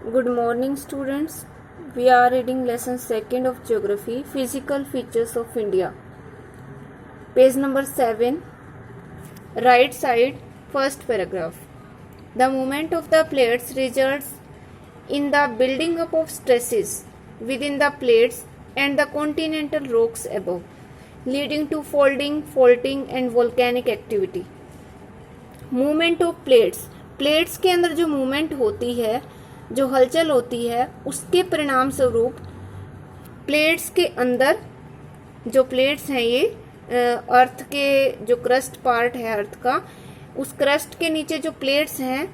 Good morning, students. We are reading lesson 2nd of Geography, Physical Features of India. Page number 7, right side, first paragraph. The movement of the plates results in the building up of stresses within the plates and the continental rocks above, leading to folding, faulting and volcanic activity. Movement of plates के अंदर जो movement होती है, जो हलचल होती है, उसके परिणाम स्वरूप प्लेट्स के अंदर जो प्लेट्स हैं ये अर्थ के जो क्रस्ट पार्ट है अर्थ का, उस क्रस्ट के नीचे जो प्लेट्स हैं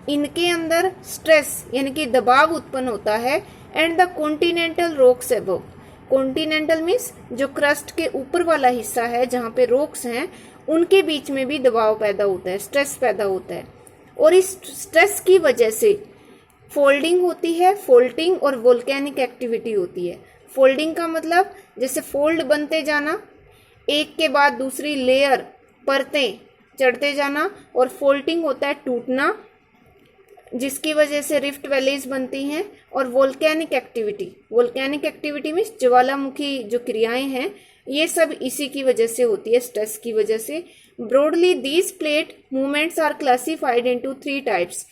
इनके अंदर स्ट्रेस यानी कि दबाव उत्पन्न होता है and the continental rocks above. Continental means जो क्रस्ट के ऊपर वाला हिस्सा है जहाँ पे रॉक्स हैं उनके बीच में भी दबाव पैदा होता है, स्ट्रेस पैदा होता है और इस स्ट्रेस की वजह से फोल्डिंग होती है, फोल्टिंग और वोल्केनिक एक्टिविटी होती है. फोल्डिंग का मतलब जैसे फोल्ड बनते जाना, एक के बाद दूसरी लेयर परतें चढ़ते जाना, और फोल्टिंग होता है टूटना जिसकी वजह से रिफ्ट वैलीज बनती हैं. और वोल्केनिक एक्टिविटी मीन्स ज्वालामुखी जो क्रियाएं हैं ये सब इसी की वजह से होती है, स्ट्रेस की वजह से. Broadly these plate movements are classified into 3 types.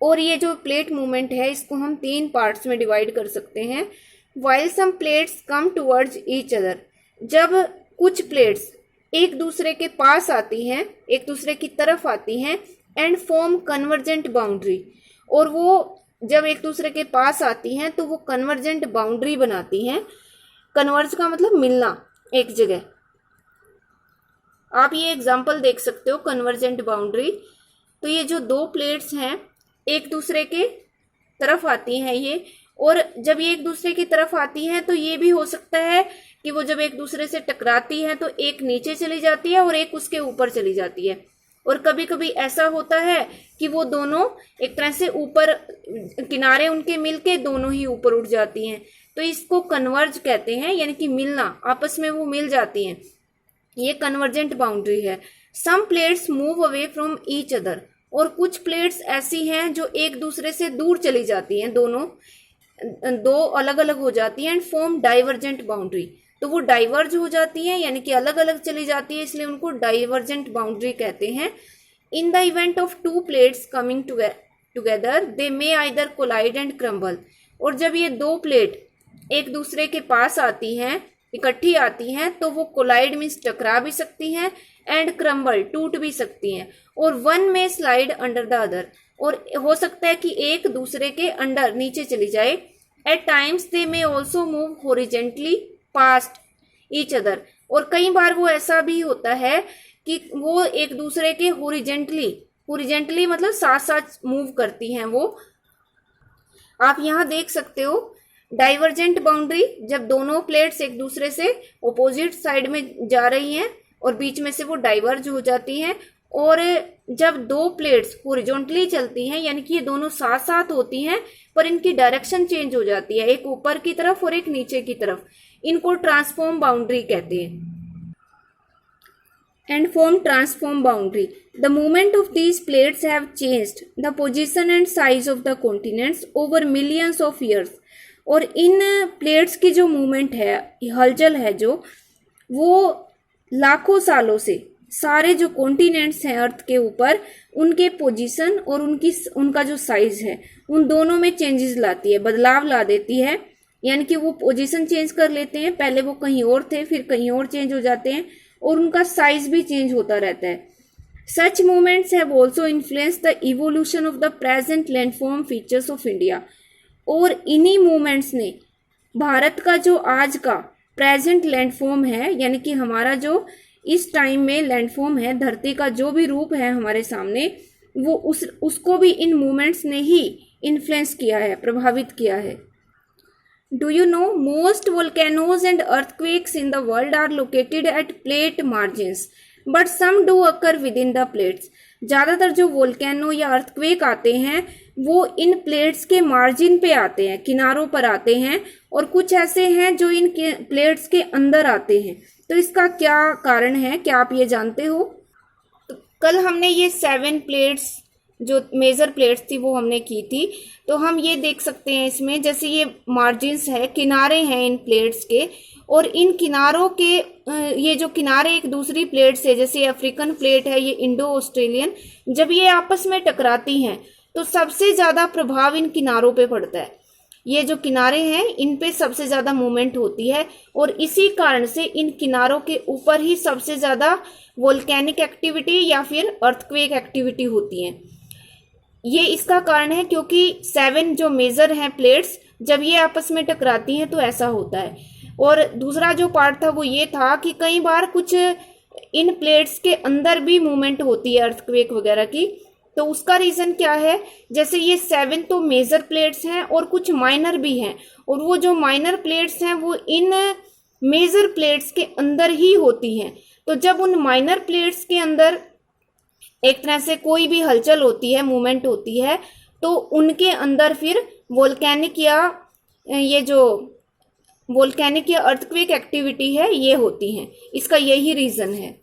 और ये जो प्लेट मूवमेंट है इसको हम 3 पार्ट्स में डिवाइड कर सकते हैं. वाइल सम प्लेट्स कम टुवर्ड्स ईच अदर, जब कुछ प्लेट्स एक दूसरे के पास आती हैं, एक दूसरे की तरफ आती हैं, एंड फॉर्म कन्वर्जेंट बाउंड्री, और वो जब एक दूसरे के पास आती हैं तो वो कन्वर्जेंट बाउंड्री बनाती हैं. कन्वर्ज का मतलब मिलना एक जगह. आप ये एग्जांपल देख सकते हो कन्वर्जेंट बाउंड्री. तो ये जो 2 प्लेट्स हैं एक दूसरे के तरफ आती हैं ये, और जब ये एक दूसरे की तरफ आती हैं तो ये भी हो सकता है कि वो जब एक दूसरे से टकराती है तो एक नीचे चली जाती है और एक उसके ऊपर चली जाती है. और कभी कभी ऐसा होता है कि वो दोनों एक तरह से ऊपर, किनारे उनके मिलके दोनों ही ऊपर उठ जाती हैं. तो इसको कन्वर्ज कहते हैं, यानी कि मिलना, आपस में वो मिल जाती हैं. ये कन्वर्जेंट बाउंड्री है. Some plates move away from each other, और कुछ प्लेट्स ऐसी हैं जो एक दूसरे से दूर चली जाती हैं, दोनों 2 अलग अलग हो जाती हैं, एंड फॉर्म डाइवर्जेंट बाउंड्री. तो वो डाइवर्ज हो जाती हैं यानी कि अलग अलग चली जाती है, इसलिए उनको डाइवर्जेंट बाउंड्री कहते हैं. In the event of 2 plates coming together they may either collide and crumble. और जब ये 2 प्लेट एक दूसरे के पास आती हैं, इकट्ठी आती हैं, तो वो कोलाइड मीन्स टकरा भी सकती हैं, एंड क्रम्बल टूट भी सकती हैं. और वन में स्लाइड अंडर द अदर, और हो सकता है कि एक दूसरे के अंडर नीचे चली जाए. At times they may also move horizontally past each other, और कई बार वो ऐसा भी होता है कि वो एक दूसरे के हॉरिजेंटली मतलब साथ साथ मूव करती हैं वो. आप यहाँ देख सकते हो डाइवर्जेंट बाउंड्री, जब दोनों प्लेट्स एक दूसरे से ऑपोजिट साइड में जा रही हैं और बीच में से वो डाइवर्ज हो जाती हैं. और जब 2 प्लेट्स हॉरिजॉन्टली चलती हैं यानी कि ये दोनों साथ साथ होती हैं पर इनकी डायरेक्शन चेंज हो जाती है, एक ऊपर की तरफ और एक नीचे की तरफ, इनको ट्रांसफॉर्म बाउंड्री कहते हैं. And form transform boundary. The movement of these plates have changed the position and size of the continents over millions of years. और इन प्लेट्स की जो मूवमेंट है, हलचल है जो, वो लाखों सालों से सारे जो कॉन्टिनेंट्स हैं अर्थ के ऊपर, उनके पोजीशन और उनका जो साइज है उन दोनों में चेंजेस लाती है, बदलाव ला देती है. यानी कि वो पोजीशन चेंज कर लेते हैं, पहले वो कहीं और थे फिर कहीं और चेंज हो जाते हैं, और उनका साइज भी चेंज होता रहता है. Such movements have also influenced the evolution of the present landform features of India. और इन्हीं मूवमेंट्स ने भारत का जो आज का प्रेजेंट लैंडफॉर्म है, यानी कि हमारा जो इस टाइम में लैंडफॉर्म है, धरती का जो भी रूप है हमारे सामने, वो उसको भी इन मूवमेंट्स ने ही इन्फ्लुएंस किया है, प्रभावित किया है. Do you know most volcanoes and earthquakes in the world are located at plate margins but some do occur within the plates. ज़्यादातर जो वोल्केनो या अर्थक्वेक आते हैं वो इन प्लेट्स के मार्जिन पे आते हैं, किनारों पर आते हैं, और कुछ ऐसे हैं जो इन प्लेट्स के अंदर आते हैं. तो इसका क्या कारण है, क्या आप ये जानते हो? तो कल हमने ये 7 प्लेट्स जो मेजर प्लेट्स थी वो हमने की थी। तो हम ये देख सकते हैं इसमें, जैसे ये मार्जिन्स है, किनारे हैं इन प्लेट्स के, और इन किनारों के ये जो किनारे एक दूसरी प्लेट से, जैसे अफ्रीकन प्लेट है, ये इंडो ऑस्ट्रेलियन, जब ये आपस में टकराती हैं तो सबसे ज़्यादा प्रभाव इन किनारों पे पड़ता है। ये जो किनारे हैं इन पे सबसे ज़्यादा मूवमेंट होती है, और इसी कारण से इन किनारों के ऊपर ही सबसे ज़्यादा वोल्केनिक एक्टिविटी या फिर अर्थक्वेक एक्टिविटी होती है। ये इसका कारण है क्योंकि 7 जो मेजर हैं प्लेट्स, जब ये आपस में टकराती हैं तो ऐसा होता है। और दूसरा जो पार्ट था वो ये था कि कई बार कुछ इन प्लेट्स के अंदर भी मूवमेंट होती है अर्थक्वेक वगैरह की। तो उसका रीज़न क्या है, जैसे ये 7 तो मेजर प्लेट्स हैं और कुछ माइनर भी हैं, और वो जो माइनर प्लेट्स हैं वो इन मेजर प्लेट्स के अंदर ही होती हैं। तो जब उन माइनर प्लेट्स के अंदर एक तरह से कोई भी हलचल होती है, मूवमेंट होती है, तो उनके अंदर फिर वोल्केनिक या अर्थक्वेक एक्टिविटी है ये होती है। इसका यही रीज़न है।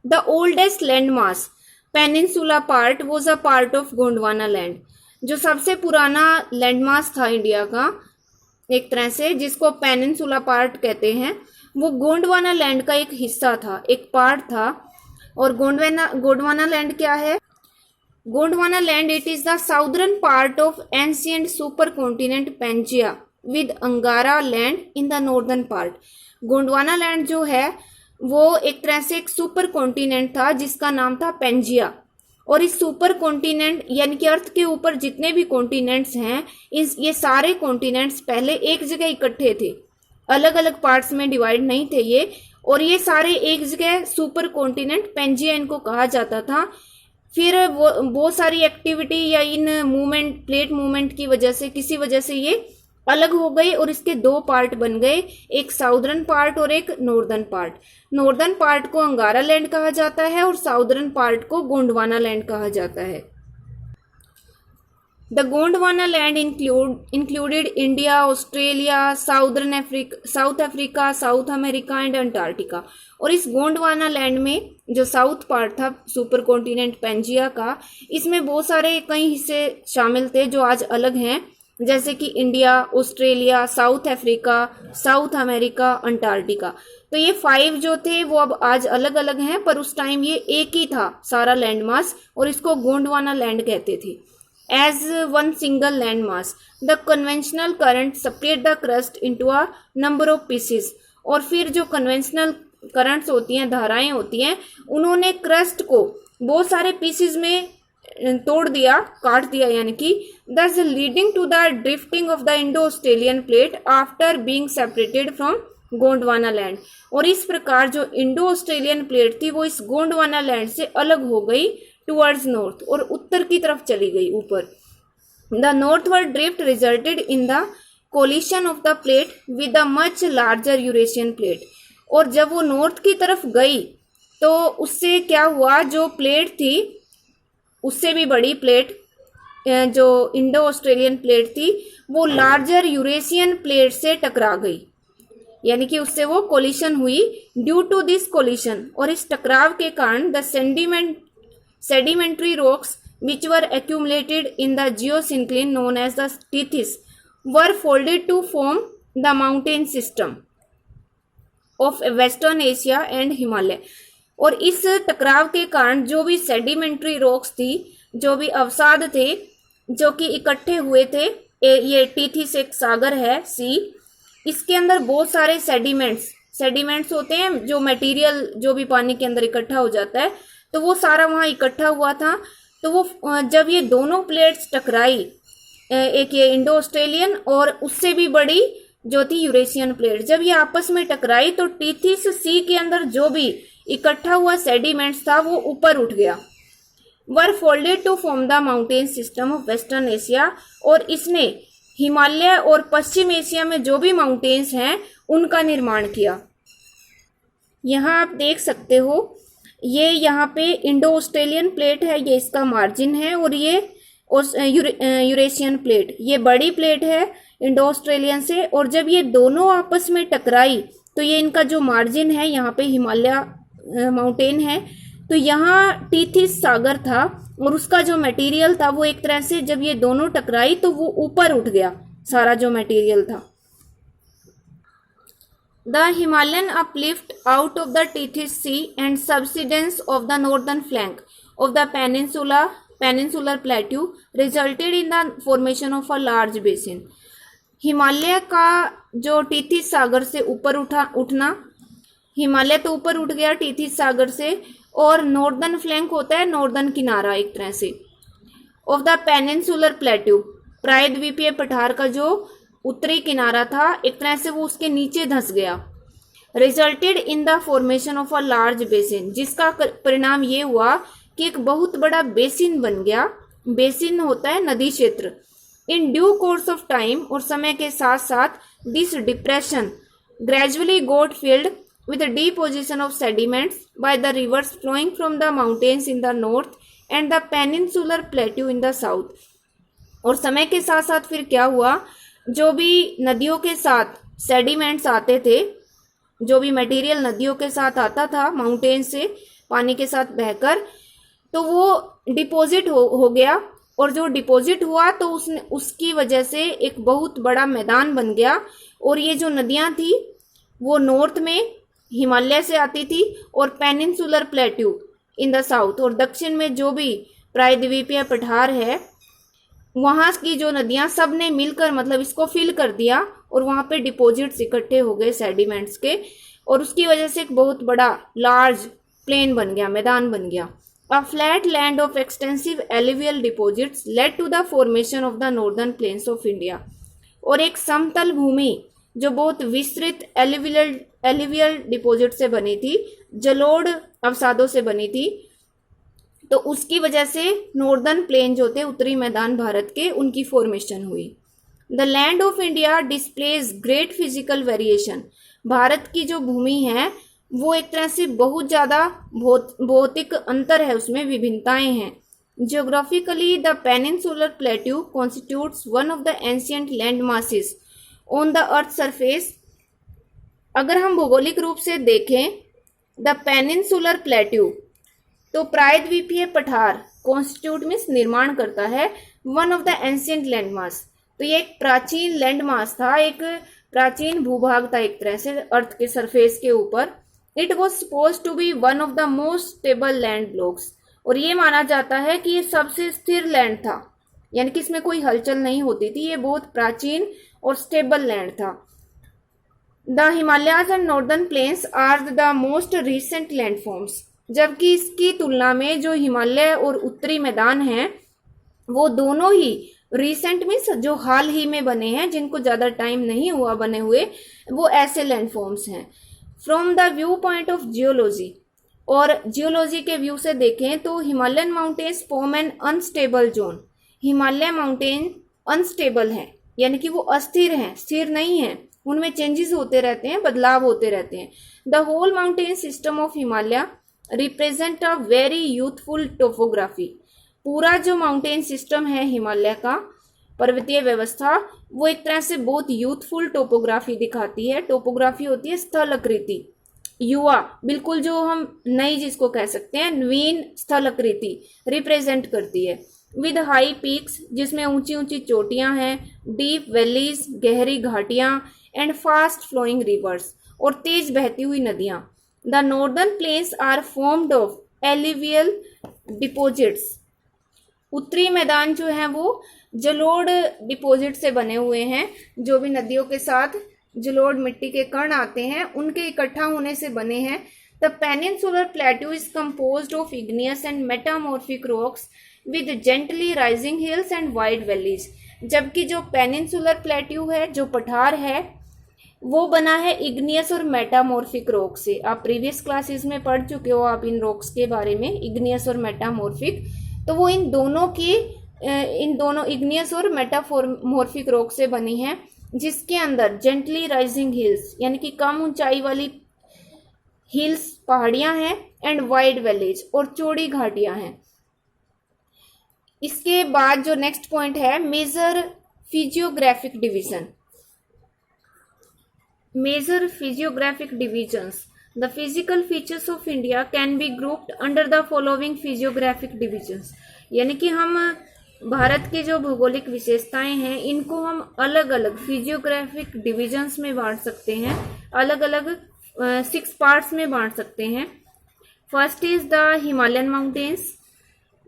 The oldest land mass peninsula part was a part of Gondwana land. जो सबसे पुराना लैंड मास था इंडिया का एक तरह से, जिसको पेनिनसुला पार्ट कहते हैं, वो गोंडवाना लैंड का एक हिस्सा था, एक पार्ट था। और गोंडवाना लैंड क्या है? Gondwana land it is the southern part of ancient super continent Pangaea with Angara land in the northern part. Gondwana land जो है वो एक तरह से एक सुपर कॉन्टिनेंट था जिसका नाम था पेंजिया। और इस सुपर कॉन्टिनेंट यानी कि अर्थ के ऊपर जितने भी कॉन्टिनेंट्स हैं, ये सारे कॉन्टिनेंट्स पहले एक जगह इकट्ठे थे, अलग अलग पार्ट्स में डिवाइड नहीं थे ये। और ये सारे एक जगह सुपर कॉन्टिनेंट पेंजिया इनको कहा जाता था। फिर वो बहुत सारी एक्टिविटी या इन मूवमेंट, प्लेट मूवमेंट की वजह से, किसी वजह से ये अलग हो गए और इसके 2 पार्ट बन गए, एक साउदर्न पार्ट और एक नॉर्दर्न पार्ट। नॉर्दर्न पार्ट को अंगारा लैंड कहा जाता है और साउदर्न पार्ट को गोंडवाना लैंड कहा जाता है। The Gondwana land included India, Australia, south Africa, south America and Antarctica. और इस गोंडवाना लैंड में जो साउथ पार्ट था सुपर कॉन्टिनेंट पेंजिया का, इसमें बहुत सारे कई हिस्से शामिल थे जो आज अलग हैं, जैसे कि India, Australia, south Africa, south America, Antarctica. तो ये 5 जो थे वो अब आज अलग अलग हैं, पर उस टाइम ये एक ही था सारा लैंड मास, और इसको गोंडवाना लैंड कहते थे। As one single land mass the conventional current separate the crust into a number of pieces. और फिर जो कन्वेंशनल करंट्स होती हैं, धाराएं होती हैं, उन्होंने क्रस्ट को बहुत सारे पीसेस में तोड़ दिया, काट दिया, यानी कि thus leading to the drifting of the Indo Australian plate after being separated from Gondwana land. और इस प्रकार जो इंडो ऑस्ट्रेलियन प्लेट थी वो इस गोंडवाना लैंड से अलग हो गई टुवर्ड्स नॉर्थ, और उत्तर की तरफ चली गई ऊपर। The northward drift resulted in the collision of the plate with a much larger Eurasian plate. और जब वो नॉर्थ की तरफ गई तो उससे क्या हुआ, जो प्लेट थी उससे भी बड़ी प्लेट, जो इंडो ऑस्ट्रेलियन प्लेट थी, वो लार्जर यूरेशियन प्लेट से टकरा गई, यानी कि उससे वो कोलिशन हुई। ड्यू टू दिस कोलिशन, और इस टकराव के कारण, the sedimentary rocks which were accumulated in the geosyncline known as the Tethys were folded to form the mountain system of western Asia and Himalaya. और इस टकराव के कारण जो भी सेडिमेंट्री रॉक्स थी, जो भी अवसाद थे जो कि इकट्ठे हुए थे, ये टीथिस एक सागर है, सी, इसके अंदर बहुत सारे सेडिमेंट्स होते हैं, जो मटेरियल जो भी पानी के अंदर इकट्ठा हो जाता है, तो वो सारा वहाँ इकट्ठा हुआ था। तो वो जब ये दोनों प्लेट्स टकराई, एक ये इंडो ऑस्ट्रेलियन और उससे भी बड़ी जो थी यूरेशियन प्लेट, जब ये आपस में टकराई तो टीथिस सी के अंदर जो भी इकट्ठा हुआ सेडिमेंट्स था वो ऊपर उठ गया। Were folded to form the mountain system of western Asia. और इसने हिमालय और पश्चिम एशिया में जो भी माउंटेन्स हैं उनका निर्माण किया। यहाँ आप देख सकते हो, ये यहाँ पे इंडो ऑस्ट्रेलियन प्लेट है, ये इसका मार्जिन है, और ये यूरेशियन प्लेट, ये बड़ी प्लेट है इंडो ऑस्ट्रेलियन से। और जब ये दोनों आपस में टकराई तो ये इनका जो मार्जिन है, यहाँ पे हिमालय माउंटेन है, तो यहाँ टीथिस सागर था और उसका जो मटेरियल था वो एक तरह से जब ये दोनों टकराई तो वो ऊपर उठ गया, सारा जो मटेरियल था। The Himalayan uplift out of the Tethys sea and subsidence of the northern flank of the peninsular plateau resulted in the formation of a large basin. Himalaya का जो टीथिस सागर से ऊपर उठना, हिमालय तो ऊपर उठ गया टीथिस सागर से, और नॉर्दर्न फ्लैंक होता है नॉर्दर्न किनारा एक तरह से, ऑफ द पेनिनसुलर प्लेट्यू, प्रायद्वीपीय पठार का जो उत्तरी किनारा था एक तरह से वो उसके नीचे धंस गया। Resulted in the formation of a large basin, जिसका परिणाम ये हुआ कि एक बहुत बड़ा बेसिन बन गया। बेसिन होता है नदी क्षेत्र। In due course of time, और समय के साथ साथ, this depression gradually got filled with the deposition of sediments by the rivers flowing from the mountains in the north and the peninsular plateau in the south। और समय के साथ साथ फिर क्या हुआ, जो भी नदियों के साथ सेडिमेंट्स आते थे, जो भी मटेरियल नदियों के साथ आता था माउंटेन से पानी के साथ बहकर, तो वो डिपॉजिट हो गया। और जो डिपॉजिट हुआ तो उसकी वजह से एक बहुत बड़ा मैदान बन गया। और ये जो नदियां थी वो नॉर्थ में हिमालय से आती थी और peninsular plateau in the south, और दक्षिण में जो भी प्रायद्वीपीय पठार है वहां की जो नदियां सब ने मिलकर मतलब इसको फिल कर दिया और वहां पे डिपॉजिट्स इकट्ठे हो गए सेडिमेंट्स के, और उसकी वजह से एक बहुत बड़ा लार्ज प्लेन बन गया, मैदान बन गया। A flat land of extensive alluvial deposits led to the formation of the northern plains of India. और एक समतल भूमि जो बहुत विस्तृत एलिवियल डिपॉजिट से बनी थी, जलोढ़ अवसादों से बनी थी, तो उसकी वजह से नॉर्दर्न प्लेन जो थे उत्तरी मैदान भारत के, उनकी फॉर्मेशन हुई। The land of India displays great physical variation. Bharat की जो भूमि है वो एक तरह से बहुत ज़्यादा भौतिक अंतर है, उसमें विभिन्नताएं हैं। Geographically the peninsular plateau constitutes one of the ancient land masses on the earth surface. अगर हम भौगोलिक रूप से देखें द पेनिनसुलर प्लेट्यू, तो प्रायद्वीपीय पठार कॉन्स्टिट्यूट मीन्स निर्माण करता है one of the ancient land mass. तो ये एक प्राचीन लैंड मास था, एक प्राचीन भूभाग था एक तरह से अर्थ के सरफेस के ऊपर। It was suppose to be one of the most stable land blocks, और ये माना जाता है कि ये सबसे स्थिर लैंड था, यानी कि इसमें कोई हलचल नहीं होती थी, ये बहुत प्राचीन और स्टेबल लैंड था। The Himalayas and northern plains are the most recent landforms, जबकि इसकी तुलना में जो हिमालय और उत्तरी मैदान हैं वो दोनों ही रिसेंट मीन्स जो हाल ही में बने हैं, जिनको ज़्यादा टाइम नहीं हुआ बने हुए, वो ऐसे लैंडफॉर्म्स हैं। From the view point of geology, और जियोलॉजी के व्यू से देखें तो Himalayan mountains form an unstable zone. Himalaya mountain unstable हैं, यानी कि वो अस्थिर हैं, स्थिर नहीं हैं, उनमें चेंजेस होते रहते हैं, बदलाव होते रहते हैं। The whole mountain system of Himalaya represent a very youthful topography. पूरा जो माउंटेन सिस्टम है हिमालय का, पर्वतीय व्यवस्था, वो एक तरह से बहुत यूथफुल टोपोग्राफी दिखाती है। टोपोग्राफी होती है स्थलाकृति, युवा, बिल्कुल जो हम नई जिसको कह सकते हैं, नवीन स्थलाकृति रिप्रेजेंट करती है। विद हाई पीक्स, जिसमें ऊंची ऊंची चोटियां हैं, डीप वैलीज, गहरी घाटियां, एंड फास्ट फ्लोइंग रिवर्स, और तेज बहती हुई नदियां। The northern plains are formed of alluvial deposits. उत्तरी मैदान जो है वो जलोढ़ डिपॉजिट से बने हुए हैं, जो भी नदियों के साथ जलोढ़ मिट्टी के कण आते हैं उनके इकट्ठा होने से बने हैं। The peninsular plateau is composed of igneous and metamorphic rocks with gently rising hills and wide valleys. जबकि जो पेनिनसुलर प्लेट्यू है, जो पठार है, वो बना है इग्नियस और मेटामॉर्फिक रॉक से। आप प्रीवियस क्लासेस में पढ़ चुके हो आप इन रॉक्स के बारे में, इग्नियस और मेटामॉर्फिक। तो वो इन दोनों इग्नियस और मेटामॉर्फिक रॉक से बनी है, जिसके अंदर जेंटली राइजिंग हिल्स, यानी कि कम ऊंचाई वाली हिल्स, पहाड़ियां हैं, एंड वाइड वैलीज, और चौड़ी घाटियां हैं। इसके बाद जो नेक्स्ट पॉइंट है, major physiographic division. Major physiographic divisions. The physical features of India can be grouped under the following physiographic divisions. यानी कि हम भारत के जो भौगोलिक विशेषताएं हैं इनको हम अलग अलग फिजियोग्राफिक डिविजन्स में बांट सकते हैं, अलग अलग 6 पार्ट्स में बांट सकते हैं। First is the Himalayan mountains,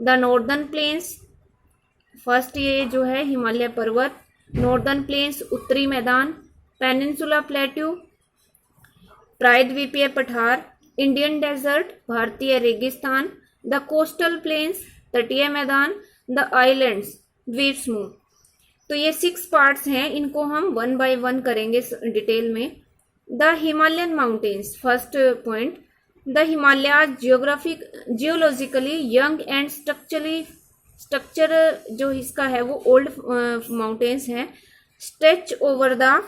the northern planes. First ये जो है हिमालय पर्वत, नॉर्दर्न प्लेन्स उत्तरी मैदान, पेनिनसुला प्लेट्यू प्रायद्वीपीय पठार, इंडियन डेजर्ट भारतीय रेगिस्तान, द कोस्टल प्लेन्स तटीय मैदान, द आइलैंड्स द्वीप समूह। तो ये 6 पार्ट्स हैं, इनको हम 1 बाय 1 करेंगे डिटेल में। The Himalayan mountains, first point, the Himalayas geologically young and structure जो इसका है वो ओल्ड माउंटेन्स हैं, stretch over the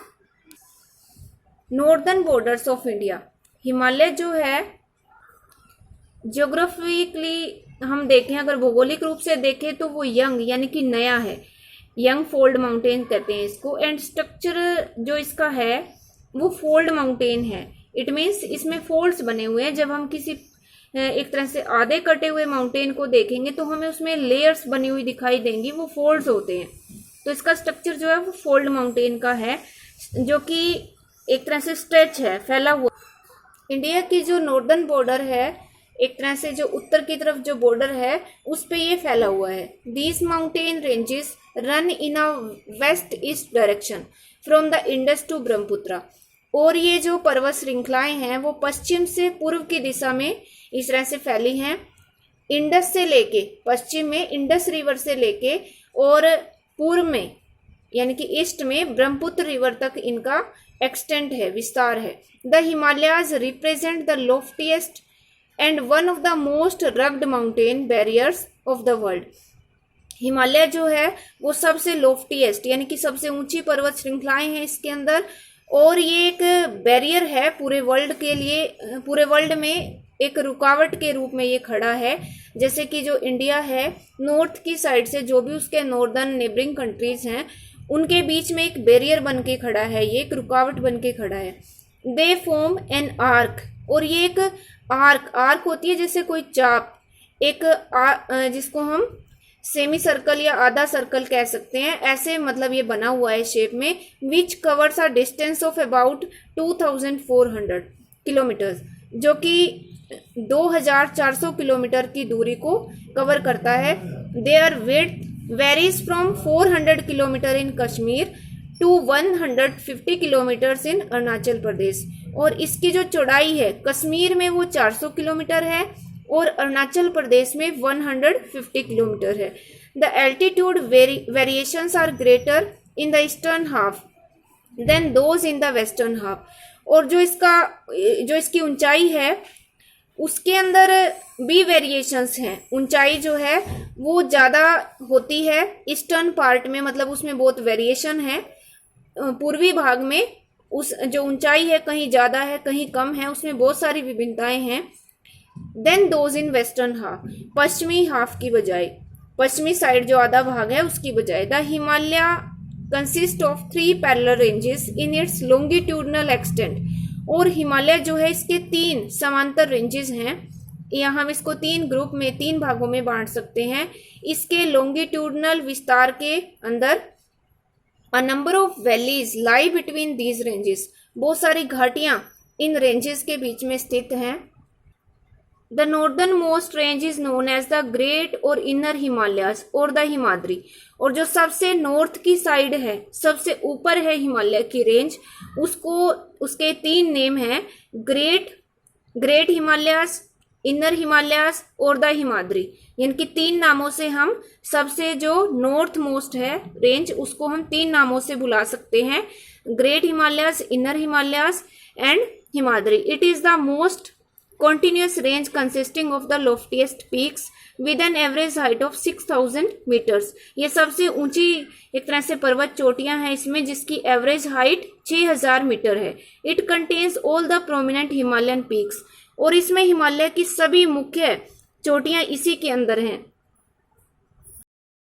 northern borders of India. Himalaya जो है ज्योग्राफिकली हम देखें, अगर भौगोलिक रूप से देखें तो वो यंग यानी कि नया है, यंग फोल्ड माउंटेन कहते हैं इसको। एंड स्ट्रक्चर जो इसका है वो फोल्ड माउंटेन है, इट मीन्स इसमें फोल्ड्स बने हुए हैं। जब हम किसी एक तरह से आधे कटे हुए माउंटेन को देखेंगे तो हमें उसमें लेयर्स बनी हुई दिखाई देंगी, वो फोल्ड्स होते हैं। तो इसका स्ट्रक्चर जो है वो फोल्ड माउंटेन का है, जो कि एक तरह से स्ट्रेच है, फैला हुआ। इंडिया की जो नॉर्दर्न बॉर्डर है, एक तरह से जो उत्तर की तरफ जो बॉर्डर है उस पे ये फैला हुआ है। These mountain ranges run in a west east direction from the Indus to Brahmaputra. और ये जो पर्वत श्रृंखलाएं हैं वो पश्चिम से पूर्व की दिशा में इस तरह से फैली हैं, इंडस से लेके पश्चिम में इंडस रिवर से लेके और पूर्व में यानी कि ईस्ट में ब्रह्मपुत्र रिवर तक इनका एक्सटेंट है, विस्तार है। The Himalayas represent the loftiest and one of the most rugged mountain barriers of the world. Himalaya जो है वो सबसे लॉफ्टीएस्ट यानी कि सबसे ऊंची पर्वत श्रृंखलाएं हैं इसके अंदर, और ये एक बैरियर है पूरे वर्ल्ड के लिए, पूरे वर्ल्ड में एक रुकावट के रूप में ये खड़ा है। जैसे कि जो इंडिया है नॉर्थ की साइड से जो भी उसके नॉर्दर्न नेबरिंग कंट्रीज हैं उनके बीच में एक बैरियर बन के खड़ा है, ये एक रुकावट बन के खड़ा है। दे फॉर्म एन आर्क, और ये एक आर्क होती है जैसे कोई चाप, एक जिसको हम सेमी सर्कल या आधा सर्कल कह सकते हैं, ऐसे मतलब ये बना हुआ है शेप में। Which covers a distance of about 2400 kilometre, जो कि 2400 किलोमीटर की दूरी को कवर करता है। Their width varies from 400 kilometre in Kashmir to 150 kilometre in Arunachal Pradesh. और इसकी जो चौड़ाई है कश्मीर में वो 400 किलोमीटर है और अरुणाचल प्रदेश में 150 किलोमीटर है। The altitude variations are greater in the eastern half than those in the western half. और जो इसकी ऊंचाई है उसके अंदर भी वेरिएशंस हैं, ऊंचाई जो है वो ज़्यादा होती है ईस्टर्न पार्ट में, मतलब उसमें बहुत वेरिएशन है। पूर्वी भाग में उस जो ऊंचाई है कहीं ज़्यादा है कहीं कम है, उसमें बहुत सारी विभिन्नताएं हैं। Than those in western half, पश्चिमी हाफ की बजाय, पश्चिमी साइड जो आधा भाग है उसकी बजाय। The Himalaya consist of 3 parallel ranges in its longitudinal extent. और हिमालय जो है इसके 3 समांतर रेंजेस हैं, या हम इसको 3 ग्रुप में 3 भागों में बांट सकते हैं। इसके लॉन्गिट्यूडनल विस्तार के अंदर अ number of valleys lie between these ranges, बहुत सारी घाटियां इन रेंजेस के बीच में स्थित हैं। The northern most range is known as the great or inner Himalayas or the Himadri. और जो सबसे नॉर्थ की साइड है, सबसे ऊपर है हिमालय की रेंज, उसके 3 नेम हैं, great Himalayas, inner Himalayas or the Himadri. यानी कि 3 नामों से हम सबसे जो नॉर्थ मोस्ट है रेंज उसको हम 3 नामों से बुला सकते हैं, great Himalayas, inner Himalayas and Himadri. It is the most continuous range consisting of the loftiest peaks with an average height of 6000 meters। ये सबसे ऊंची एक तरह से पर्वत चोटियां हैं इसमें, जिसकी एवरेज हाइट 6000 मीटर है। It contains all the prominent Himalayan peaks, और इसमें हिमालय की सभी मुख्य चोटियां इसी के अंदर हैं।